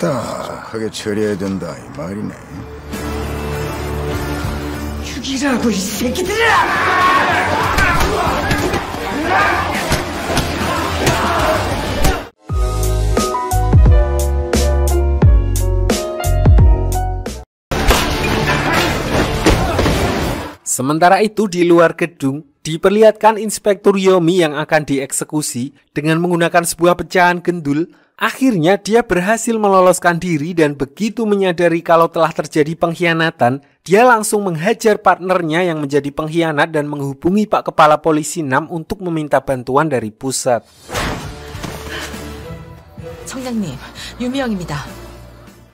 정확하게 처리해야 된다 이 말이네. 죽이라고 이 새끼들아! Sementara itu di luar gedung, diperlihatkan Inspektur Yomi yang akan dieksekusi dengan menggunakan sebuah pecahan gendul. Akhirnya dia berhasil meloloskan diri dan begitu menyadari kalau telah terjadi pengkhianatan, dia langsung menghajar partnernya yang menjadi pengkhianat dan menghubungi Pak Kepala Polisi 6 untuk meminta bantuan dari pusat. 청장님, 유미영입니다.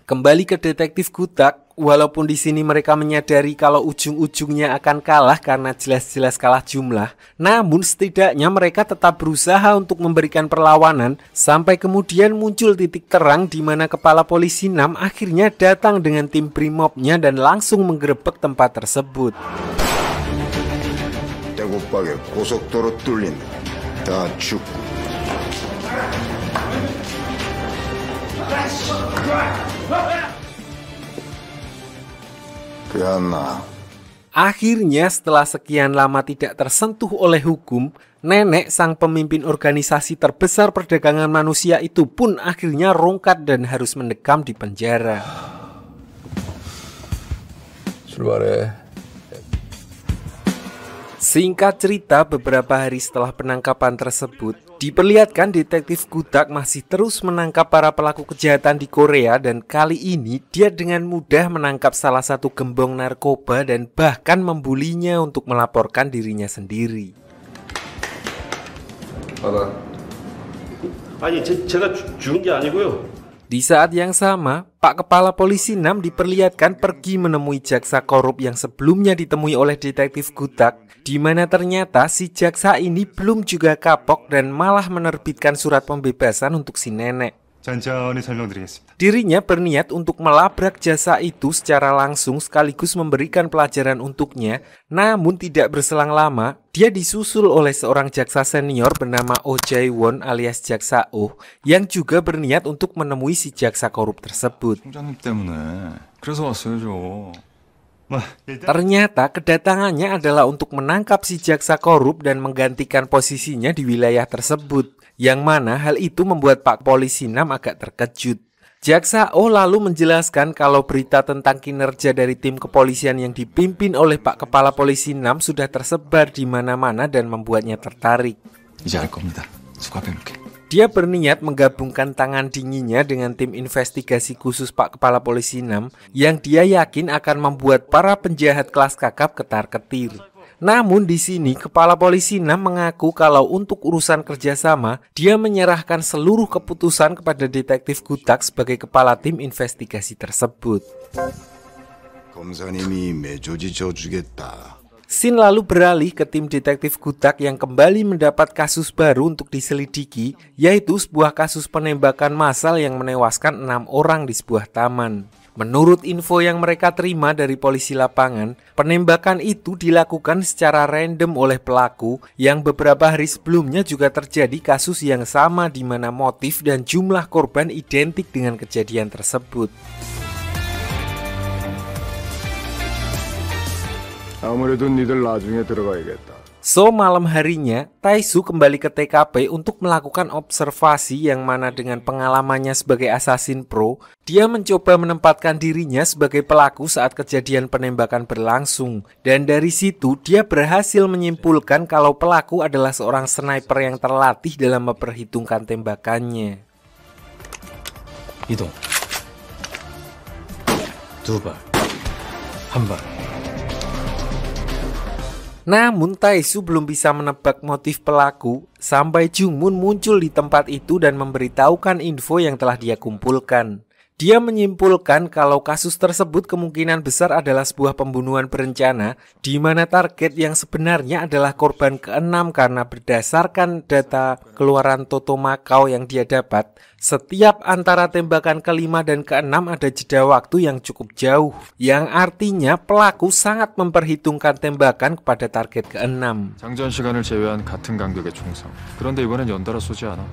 Kembali ke detektif Gutak, walaupun di sini mereka menyadari kalau ujung-ujungnya akan kalah karena jelas-jelas kalah jumlah, namun setidaknya mereka tetap berusaha untuk memberikan perlawanan sampai kemudian muncul titik terang di mana Kepala Polisi 6 akhirnya datang dengan tim Brimobnya dan langsung menggerebek tempat tersebut. 대구박에 고속도로 뚫린다. 다 죽고. Akhirnya setelah sekian lama tidak tersentuh oleh hukum, nenek sang pemimpin organisasi terbesar perdagangan manusia itu pun akhirnya rongkat dan harus mendekam di penjara. Singkat cerita, beberapa hari setelah penangkapan tersebut, diperlihatkan detektif Gutak masih terus menangkap para pelaku kejahatan di Korea dan kali ini dia dengan mudah menangkap salah satu gembong narkoba dan bahkan membulinya untuk melaporkan dirinya sendiri. 제가 죽은 게 아니고요. Di saat yang sama, Pak Kepala Polisi 6 diperlihatkan pergi menemui jaksa korup yang sebelumnya ditemui oleh detektif Gutak, di mana ternyata si jaksa ini belum juga kapok dan malah menerbitkan surat pembebasan untuk si nenek. 천천히 설명드리겠습니다. Dirinya berniat untuk melabrak jasa itu secara langsung sekaligus memberikan pelajaran untuknya, namun tidak berselang lama, dia disusul oleh seorang jaksa senior bernama Oh Jae-won alias Jaksa Oh, yang juga berniat untuk menemui si jaksa korup tersebut. 총장님 때문에 그래서 왔어요, 저. Ternyata kedatangannya adalah untuk menangkap si jaksa korup dan menggantikan posisinya di wilayah tersebut, yang mana hal itu membuat Pak Polisi 6 agak terkejut. Jaksa Oh lalu menjelaskan kalau berita tentang kinerja dari tim kepolisian yang dipimpin oleh Pak Kepala Polisi 6 sudah tersebar di mana-mana dan membuatnya tertarik. 이제 알 겁니다. 수갑해놓게. Dia berniat menggabungkan tangan dinginnya dengan tim investigasi khusus Pak Kepala Polisi 6 yang dia yakin akan membuat para penjahat kelas kakap ketar-ketir. Namun di sini Kepala Polisi 6 mengaku kalau untuk urusan kerjasama, dia menyerahkan seluruh keputusan kepada detektif Gutak sebagai kepala tim investigasi tersebut. 검사님이 매조지 줘주겠다. Scene lalu beralih ke tim detektif Gutak yang kembali mendapat kasus baru untuk diselidiki, yaitu sebuah kasus penembakan massal yang menewaskan 6 orang di sebuah taman. Menurut info yang mereka terima dari polisi lapangan, penembakan itu dilakukan secara random oleh pelaku yang beberapa hari sebelumnya juga terjadi kasus yang sama di mana motif dan jumlah korban identik dengan kejadian tersebut. 아무래도 니들 나중에 들어가야겠다. So malam harinya, Taesu kembali ke TKP untuk melakukan observasi yang mana dengan pengalamannya sebagai assassin pro, dia mencoba menempatkan dirinya sebagai pelaku saat kejadian penembakan berlangsung. Dan dari situ dia berhasil menyimpulkan kalau pelaku adalah seorang sniper yang terlatih dalam memperhitungkan tembakannya. 이동. 두 발. 한 발. Namun Taesu belum bisa menebak motif pelaku sampai Jungmun muncul di tempat itu dan memberitahukan info yang telah dia kumpulkan. Dia menyimpulkan kalau kasus tersebut kemungkinan besar adalah sebuah pembunuhan berencana di mana target yang sebenarnya adalah korban ke-6 karena berdasarkan data keluaran Toto Macau yang dia dapat, setiap antara tembakan ke-5 dan ke-6 ada jeda waktu yang cukup jauh, yang artinya pelaku sangat memperhitungkan tembakan kepada target ke-6. 장전 시간을 제외한 같은 간격의 총성. 그런데 이번엔 연달아 쏘지 않아.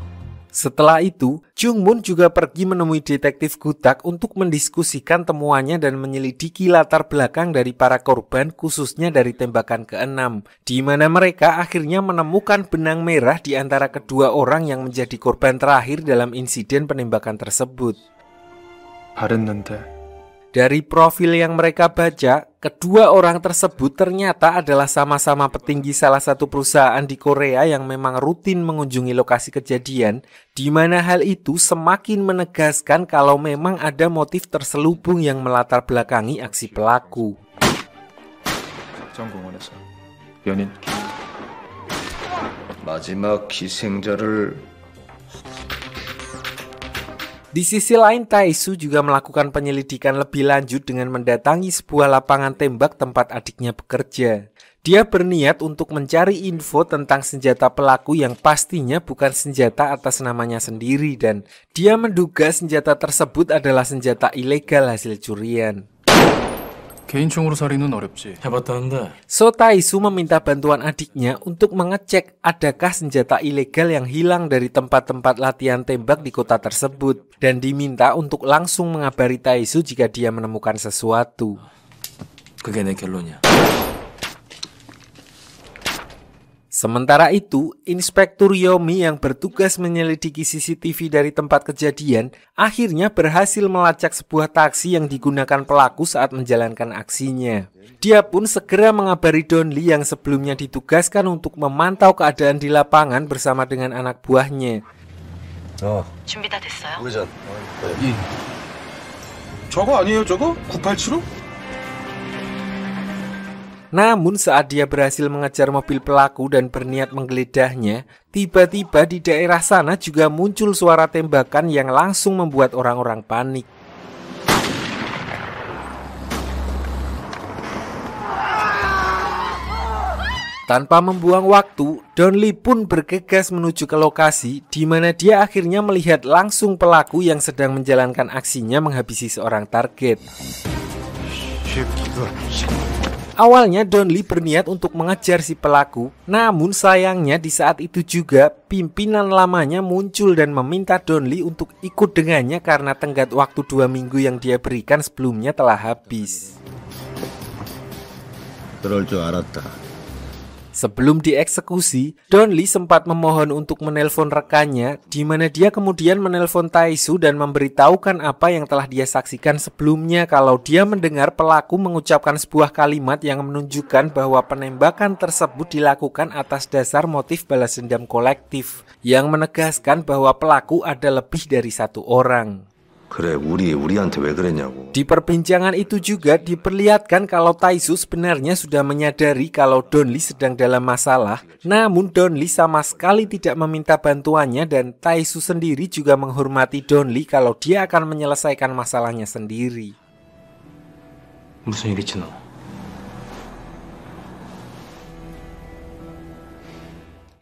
Setelah itu, Jungmun juga pergi menemui detektif Gutak untuk mendiskusikan temuannya dan menyelidiki latar belakang dari para korban, khususnya dari tembakan ke-6, di mana mereka akhirnya menemukan benang merah di antara kedua orang yang menjadi korban terakhir dalam insiden penembakan tersebut. Dari profil yang mereka baca, kedua orang tersebut ternyata adalah sama-sama petinggi salah satu perusahaan di Korea yang memang rutin mengunjungi lokasi kejadian, di mana hal itu semakin menegaskan kalau memang ada motif terselubung yang melatar belakangi aksi pelaku. 정공원에서 연인 마지막 희생자를 Di sisi lain, Tae-soo juga melakukan penyelidikan lebih lanjut dengan mendatangi sebuah lapangan tembak tempat adiknya bekerja. Dia berniat untuk mencari info tentang senjata pelaku yang pastinya bukan senjata atas namanya sendiri, dan dia menduga senjata tersebut adalah senjata ilegal hasil curian. 개인총으로 살인은 어렵지. 해봤다는데. So Tae-soo meminta bantuan adiknya untuk mengecek adakah senjata ilegal yang hilang dari tempat-tempat latihan tembak di kota tersebut, dan diminta untuk langsung mengabari Tae-soo jika dia menemukan sesuatu. 그게 내 결론이야. Sementara itu, Inspektur Yomi yang bertugas menyelidiki CCTV dari tempat kejadian akhirnya berhasil melacak sebuah taksi yang digunakan pelaku saat menjalankan aksinya. Dia pun segera mengabari Donli yang sebelumnya ditugaskan untuk memantau keadaan di lapangan bersama dengan anak buahnya. 준비 다 됐어요? 우회전. 저거 아니에요, 저거? 987호? Namun saat dia berhasil mengejar mobil pelaku dan berniat menggeledahnya, tiba-tiba di daerah sana juga muncul suara tembakan yang langsung membuat orang-orang panik. Tanpa membuang waktu, Donli pun bergegas menuju ke lokasi di mana dia akhirnya melihat langsung pelaku yang sedang menjalankan aksinya menghabisi seorang target. Awalnya Donli berniat untuk mengejar si pelaku, namun sayangnya di saat itu juga pimpinan lamanya muncul dan meminta Donli untuk ikut dengannya karena tenggat waktu 2 minggu yang dia berikan sebelumnya telah habis. 그럴 줄 알았다. Sebelum dieksekusi, Donli sempat memohon untuk menelpon rekannya, di mana dia kemudian menelpon Tae-soo dan memberitahukan apa yang telah dia saksikan sebelumnya kalau dia mendengar pelaku mengucapkan sebuah kalimat yang menunjukkan bahwa penembakan tersebut dilakukan atas dasar motif balas dendam kolektif, yang menegaskan bahwa pelaku ada lebih dari satu orang. 그래, 우리한테 왜 그랬냐고. Di perbincangan itu juga diperlihatkan kalau Tae-soo sebenarnya sudah menyadari kalau Donli sedang dalam masalah, namun Donli sama sekali tidak meminta bantuannya dan Tae-soo sendiri juga menghormati Donli kalau dia akan menyelesaikan masalahnya sendiri. 무슨 일이지 너?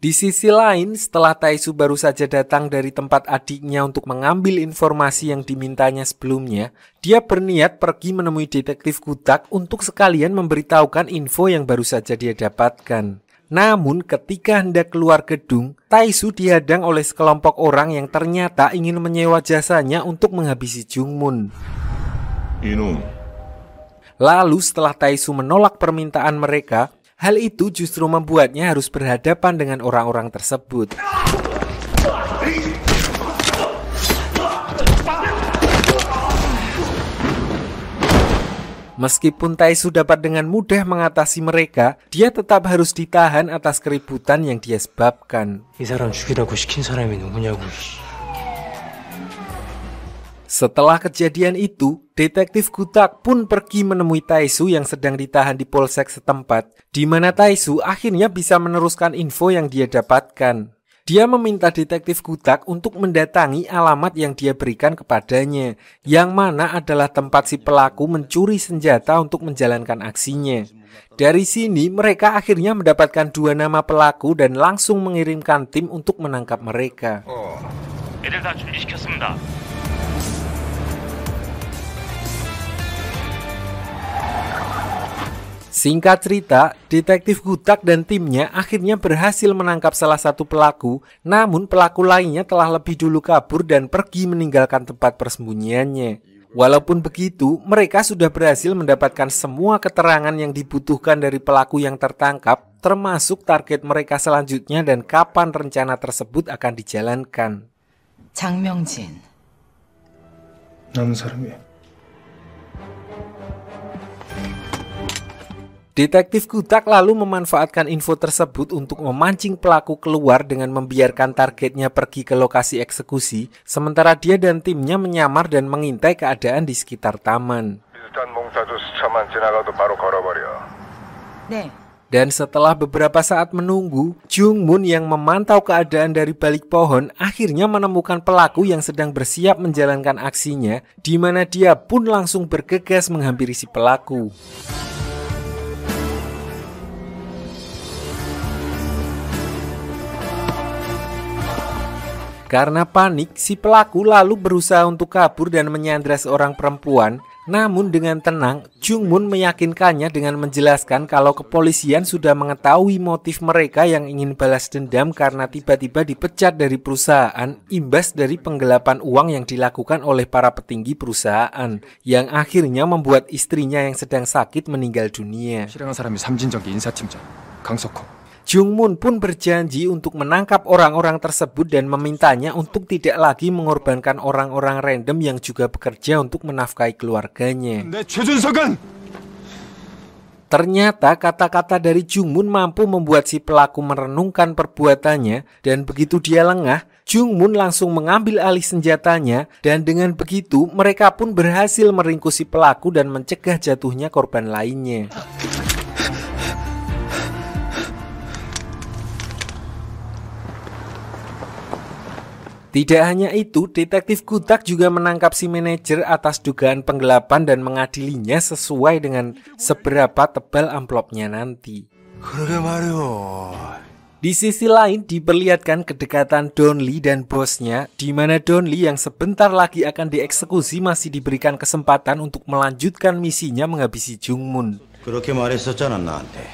Di sisi lain, setelah Tae-soo baru saja datang dari tempat adiknya untuk mengambil informasi yang dimintanya sebelumnya, dia berniat pergi menemui detektif Gutak untuk sekalian memberitahukan info yang baru saja dia dapatkan. Namun ketika hendak keluar gedung, Tae-soo dihadang oleh sekelompok orang yang ternyata ingin menyewa jasanya untuk menghabisi Jungmun. 이놈. Lalu setelah Tae-soo menolak permintaan mereka, hal itu justru membuatnya harus berhadapan dengan orang-orang tersebut. Meskipun Tae-soo dapat dengan mudah mengatasi mereka, dia tetap harus ditahan atas keributan yang dia sebabkan. 이 사람 죽이라고 시킨 사람이 누구냐고. Setelah kejadian itu, detektif Gutak pun pergi menemui Tae-soo yang sedang ditahan di polsek setempat, di mana Tae-soo akhirnya bisa meneruskan info yang dia dapatkan. Dia meminta detektif Gutak untuk mendatangi alamat yang dia berikan kepadanya, yang mana adalah tempat si pelaku mencuri senjata untuk menjalankan aksinya. Dari sini mereka akhirnya mendapatkan 2 nama pelaku dan langsung mengirimkan tim untuk menangkap mereka. 애들 다 준비시켰습니다. Singkat cerita, detektif Gutak dan timnya akhirnya berhasil menangkap salah satu pelaku, namun pelaku lainnya telah lebih dulu kabur dan pergi meninggalkan tempat persembunyiannya. Walaupun begitu, mereka sudah berhasil mendapatkan semua keterangan yang dibutuhkan dari pelaku yang tertangkap, termasuk target mereka selanjutnya dan kapan rencana tersebut akan dijalankan. 장명진. 남은 사람이 Detektif Gutak lalu memanfaatkan info tersebut untuk memancing pelaku keluar dengan membiarkan targetnya pergi ke lokasi eksekusi, sementara dia dan timnya menyamar dan mengintai keadaan di sekitar taman. Dan setelah beberapa saat menunggu, Jung Moon yang memantau keadaan dari balik pohon akhirnya menemukan pelaku yang sedang bersiap menjalankan aksinya, di mana dia pun langsung bergegas menghampiri si pelaku. Karena panik, si pelaku lalu berusaha untuk kabur dan menyandra seorang perempuan. Namun dengan tenang, Jung Moon meyakinkannya dengan menjelaskan kalau kepolisian sudah mengetahui motif mereka yang ingin balas dendam karena tiba-tiba dipecat dari perusahaan imbas dari penggelapan uang yang dilakukan oleh para petinggi perusahaan, yang akhirnya membuat istrinya yang sedang sakit meninggal dunia. 실행한 사람이 삼진정기 인사팀장 강석호. Jung Moon pun berjanji untuk menangkap orang-orang tersebut dan memintanya untuk tidak lagi mengorbankan orang-orang random yang juga bekerja untuk menafkahi keluarganya. Ternyata kata-kata dari Jung Moon mampu membuat si pelaku merenungkan perbuatannya, dan begitu dia lengah, Jung Moon langsung mengambil alih senjatanya, dan dengan begitu mereka pun berhasil meringkus si pelaku dan mencegah jatuhnya korban lainnya. Tidak hanya itu, detektif Gutak juga menangkap si manajer atas dugaan penggelapan dan mengadilinya sesuai dengan seberapa tebal amplopnya nanti. Di sisi lain diperlihatkan kedekatan Don Lee dan bosnya, di mana Don Lee yang sebentar lagi akan dieksekusi masih diberikan kesempatan untuk melanjutkan misinya menghabisi Jung Moon. 그렇게 말했었잖아 나한테.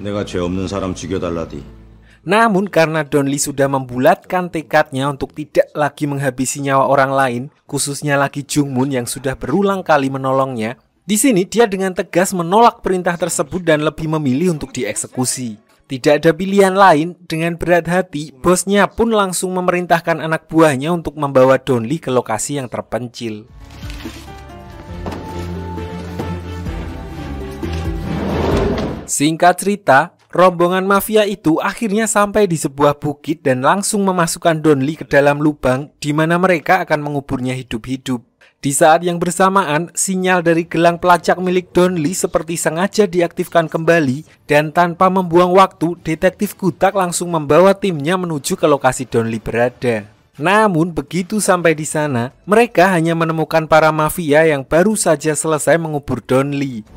내가 죄 없는 사람 죽여달라디. Namun karena Don Lee sudah membulatkan tekadnya untuk tidak lagi menghabisi nyawa orang lain, khususnya lagi Jung Moon yang sudah berulang kali menolongnya, di sini dia dengan tegas menolak perintah tersebut dan lebih memilih untuk dieksekusi. Tidak ada pilihan lain, dengan berat hati, bosnya pun langsung memerintahkan anak buahnya untuk membawa Don Lee ke lokasi yang terpencil. Singkat cerita, rombongan mafia itu akhirnya sampai di sebuah bukit dan langsung memasukkan Don Lee ke dalam lubang di mana mereka akan menguburnya hidup-hidup. Di saat yang bersamaan, sinyal dari gelang pelacak milik Don Lee seperti sengaja diaktifkan kembali dan tanpa membuang waktu, detektif Gutak langsung membawa timnya menuju ke lokasi Don Lee berada. Namun begitu sampai di sana, mereka hanya menemukan para mafia yang baru saja selesai mengubur Don Lee.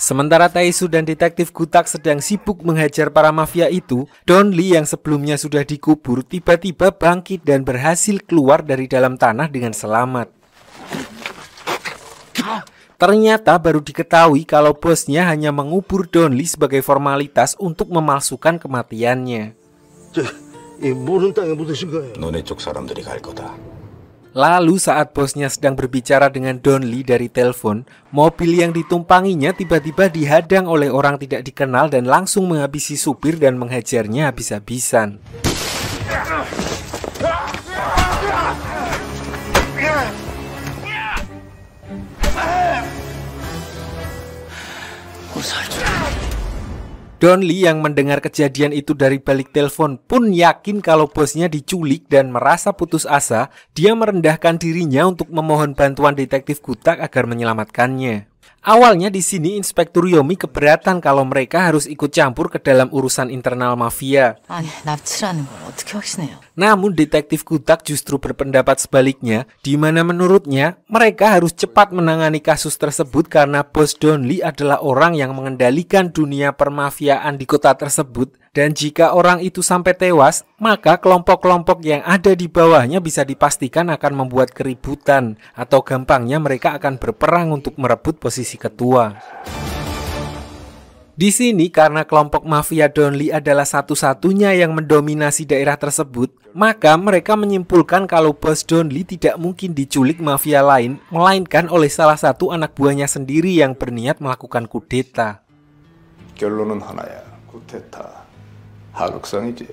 Sementara Taesu dan detektif Gutak sedang sibuk menghajar para mafia itu, Don Lee yang sebelumnya sudah dikubur tiba-tiba bangkit dan berhasil keluar dari dalam tanah dengan selamat. Ternyata baru diketahui kalau bosnya hanya mengubur Don Lee sebagai formalitas untuk memalsukan kematiannya. 너네 쪽 사람들이 갈 거다. Lalu saat bosnya sedang berbicara dengan Don Lee dari telepon, mobil yang ditumpanginya tiba-tiba dihadang oleh orang tidak dikenal dan langsung menghabisi supir dan menghajarnya habis-habisan. Don Lee yang mendengar kejadian itu dari balik telepon pun yakin kalau bosnya diculik dan merasa putus asa, dia merendahkan dirinya untuk memohon bantuan detektif Gutak agar menyelamatkannya. Awalnya di sini Inspektur Yomi keberatan kalau mereka harus ikut campur ke dalam urusan internal mafia. 아니, 납치라는 걸 어떻게 확신해요? Namun detektif Kutak justru berpendapat sebaliknya, di mana menurutnya mereka harus cepat menangani kasus tersebut karena Bos Donli adalah orang yang mengendalikan dunia permafiaan di kota tersebut, dan jika orang itu sampai tewas, maka kelompok-kelompok yang ada di bawahnya bisa dipastikan akan membuat keributan, atau gampangnya mereka akan berperang untuk merebut posisi ketua. Di sini karena kelompok mafia Donli adalah satu-satunya yang mendominasi daerah tersebut, maka mereka menyimpulkan kalau Bos Donli tidak mungkin diculik mafia lain, melainkan oleh salah satu anak buahnya sendiri yang berniat melakukan kudeta. 결론은 하나야. 쿠데타. 하극상이지.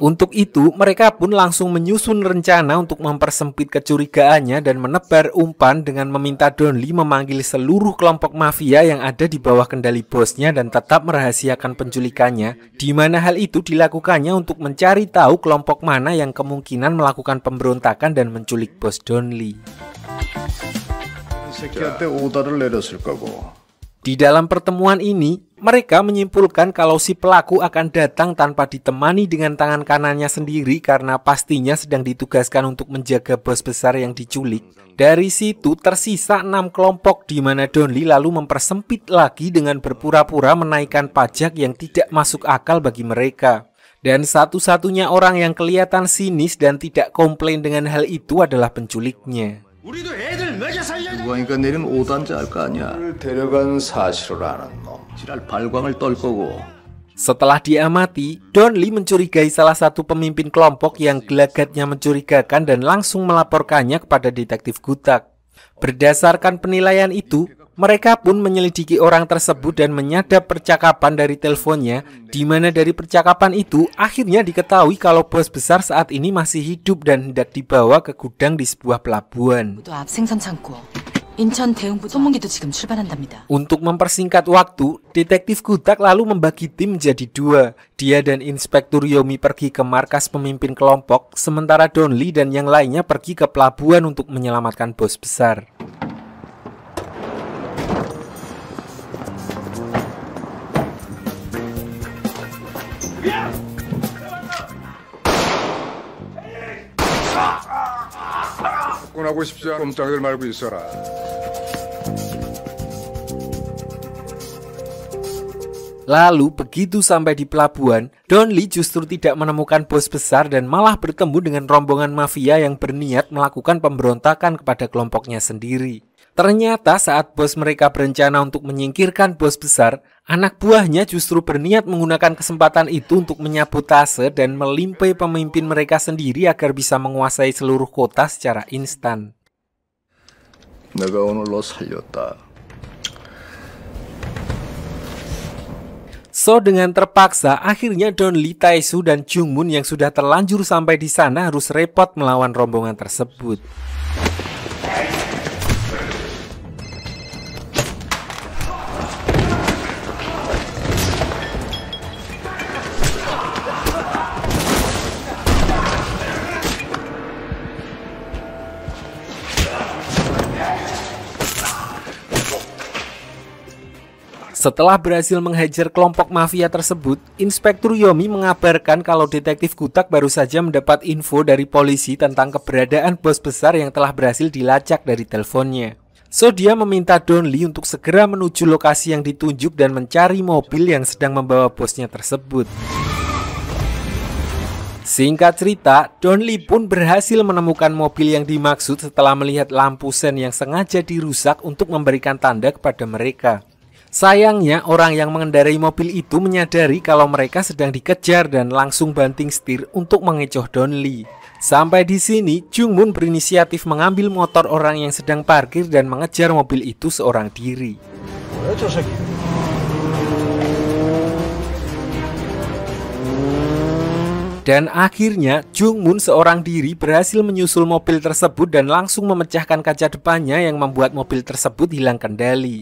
Untuk itu, mereka pun langsung menyusun rencana untuk mempersempit kecurigaannya dan menebar umpan dengan meminta Donli memanggil seluruh kelompok mafia yang ada di bawah kendali bosnya dan tetap merahasiakan penculikannya, di mana hal itu dilakukannya untuk mencari tahu kelompok mana yang kemungkinan melakukan pemberontakan dan menculik Bos Donli. 새끼한테 오다를 내렸을 거고. Di dalam pertemuan ini, mereka menyimpulkan kalau si pelaku akan datang tanpa ditemani dengan tangan kanannya sendiri karena pastinya sedang ditugaskan untuk menjaga bos besar yang diculik. Dari situ tersisa 6 kelompok di mana Donli lalu mempersempit lagi dengan berpura-pura menaikkan pajak yang tidak masuk akal bagi mereka. Dan satu-satunya orang yang kelihatan sinis dan tidak komplain dengan hal itu adalah penculiknya. 누가니까 내린 5단자 할 거 아니야. 데려간 사실을 아는 놈. 지랄 발광을 떨 거고. Setelah diamati, Donli mencurigai salah satu pemimpin kelompok yang gelagatnya mencurigakan dan langsung melaporkannya kepada detektif Kutak. Berdasarkan penilaian itu, mereka pun menyelidiki orang tersebut dan menyadap percakapan dari teleponnya, di mana dari percakapan itu akhirnya diketahui kalau bos besar saat ini masih hidup dan hendak dibawa ke gudang di sebuah pelabuhan. 또 앞 생산 창고. 인천 대흥부 손문기도 지금 출발한답니다. Untuk mempersingkat waktu, detektif Kutak lalu membagi tim menjadi 2. Dia dan Inspektur Yomi pergi ke markas pemimpin kelompok, sementara Donli dan yang lainnya pergi ke pelabuhan untuk menyelamatkan bos besar. 하고 싶지 않은 꼼짝들 말고 있어라. Lalu begitu sampai di pelabuhan, Donli justru tidak menemukan bos besar dan malah bertemu dengan rombongan mafia yang berniat melakukan pemberontakan kepada kelompoknya sendiri. Ternyata saat bos mereka berencana untuk menyingkirkan bos besar, anak buahnya justru berniat menggunakan kesempatan itu untuk menyabotase dan melimpai pemimpin mereka sendiri agar bisa menguasai seluruh kota secara instan. 내가 오늘 너 살렸다. So dengan terpaksa, akhirnya Donli, Taesu, dan Jungmun yang sudah terlanjur sampai di sana harus repot melawan rombongan tersebut. Setelah berhasil menghajar kelompok mafia tersebut, Inspektur Yomi mengabarkan kalau detektif Kutak baru saja mendapat info dari polisi tentang keberadaan bos besar yang telah berhasil dilacak dari teleponnya. So dia meminta Donli untuk segera menuju lokasi yang ditunjuk dan mencari mobil yang sedang membawa bosnya tersebut. Singkat cerita, Donli pun berhasil menemukan mobil yang dimaksud setelah melihat lampu sen yang sengaja dirusak untuk memberikan tanda kepada mereka. Sayangnya, orang yang mengendarai mobil itu menyadari kalau mereka sedang dikejar dan langsung banting setir untuk mengecoh Donli. Sampai di sini, Jungmun berinisiatif mengambil motor orang yang sedang parkir dan mengejar mobil itu seorang diri. Dan akhirnya, Jungmun seorang diri berhasil menyusul mobil tersebut dan langsung memecahkan kaca depannya yang membuat mobil tersebut hilang kendali.